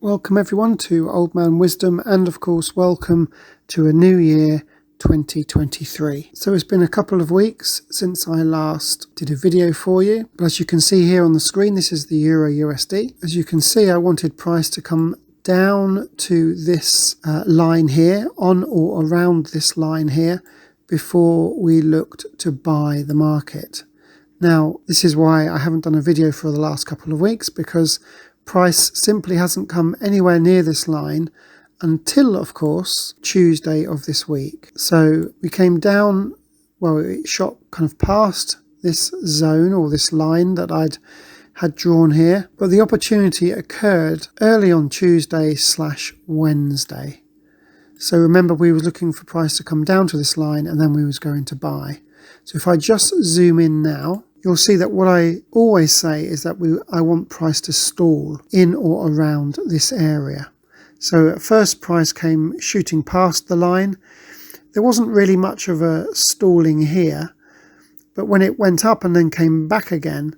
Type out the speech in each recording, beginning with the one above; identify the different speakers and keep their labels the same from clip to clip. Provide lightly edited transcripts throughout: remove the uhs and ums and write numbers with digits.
Speaker 1: Welcome everyone to Old Man Wisdom, and of course welcome to a new year 2023. So it's been a couple of weeks since I last did a video for you, but as you can see here on the screen, this is the Euro USD. As you can see, I wanted price to come down to this line here, on or around this line here, before we looked to buy the market. Now, this is why I haven't done a video for the last couple of weeks, because price simply hasn't come anywhere near this line until, of course, Tuesday of this week. So we came down, well, it shot kind of past this zone or this line that I'd had drawn here, but the opportunity occurred early on Tuesday/Wednesday. So remember, we were looking for price to come down to this line and then we was going to buy. So if I just zoom in now, you'll see that what I always say is that I want price to stall in or around this area. So at first, price came shooting past the line. There wasn't really much of a stalling here, but when it went up and then came back again,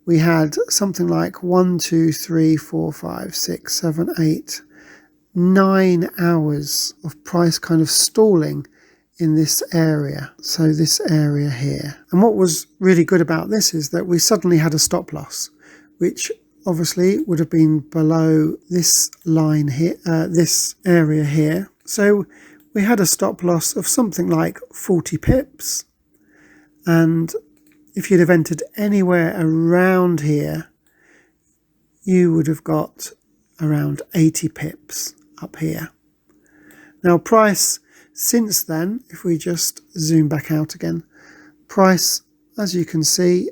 Speaker 1: we had something like 1, 2, 3, 4, 5, 6, 7, 8, 9 hours of price kind of stalling in this area, so this area here. And what was really good about this is that we suddenly had a stop loss, which obviously would have been below this line here, this area here. So we had a stop loss of something like 40 pips, and if you'd have entered anywhere around here, you would have got around 80 pips up here. Now price since then, if we just zoom back out again, price, as you can see,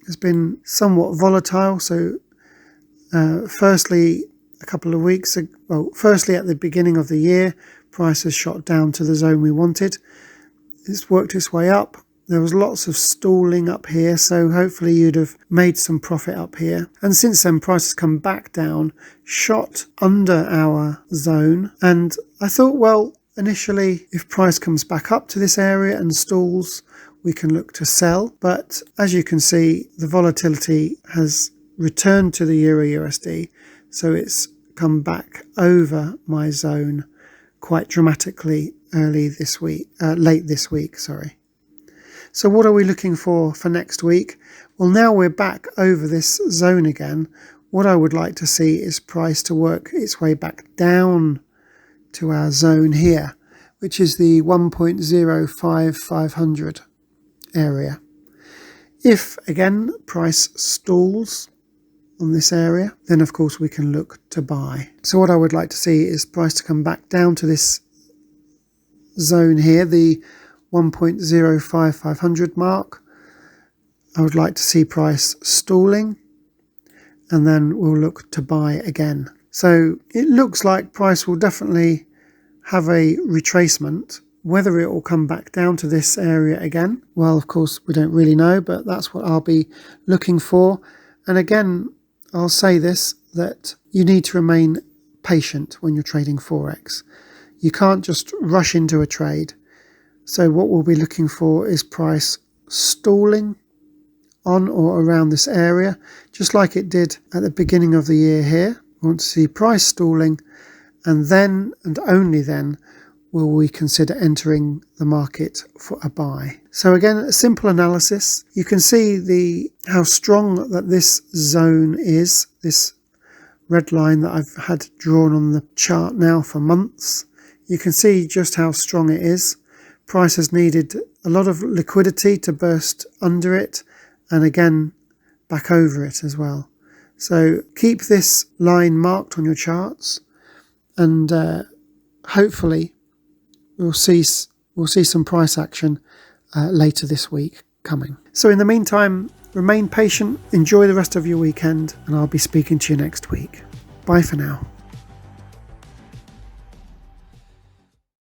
Speaker 1: has been somewhat volatile. So firstly, a couple of weeks ago, well, firstly at the beginning of the year, price has shot down to the zone we wanted. It's worked its way up. There was lots of stalling up here, so hopefully you'd have made some profit up here. And since then, price has come back down, shot under our zone, and I thought, well, initially, if price comes back up to this area and stalls, we can look to sell. But as you can see, the volatility has returned to the Euro USD. So it's come back over my zone quite dramatically late this week. So what are we looking for next week? Well, now we're back over this zone again. What I would like to see is price to work its way back down to our zone here, which is the 1.05500 area. If again price stalls on this area, then of course we can look to buy. So what I would like to see is price to come back down to this zone here, the 1.05500 mark. I would like to see price stalling, and then we'll look to buy again. So it looks like price will definitely have a retracement. Whether it will come back down to this area again, well, of course, we don't really know, but that's what I'll be looking for. And again, I'll say this, that you need to remain patient when you're trading Forex. You can't just rush into a trade. So what we'll be looking for is price stalling on or around this area, just like it did at the beginning of the year here. We want to see price stalling, and then and only then will we consider entering the market for a buy. So again, a simple analysis. You can see how strong that this zone is, this red line that I've had drawn on the chart now for months. You can see just how strong it is. Price has needed a lot of liquidity to burst under it, and again back over it as well. So keep this line marked on your charts, and hopefully we'll see some price action later this week coming. So in the meantime, remain patient, enjoy the rest of your weekend, and I'll be speaking to you next week. Bye for now.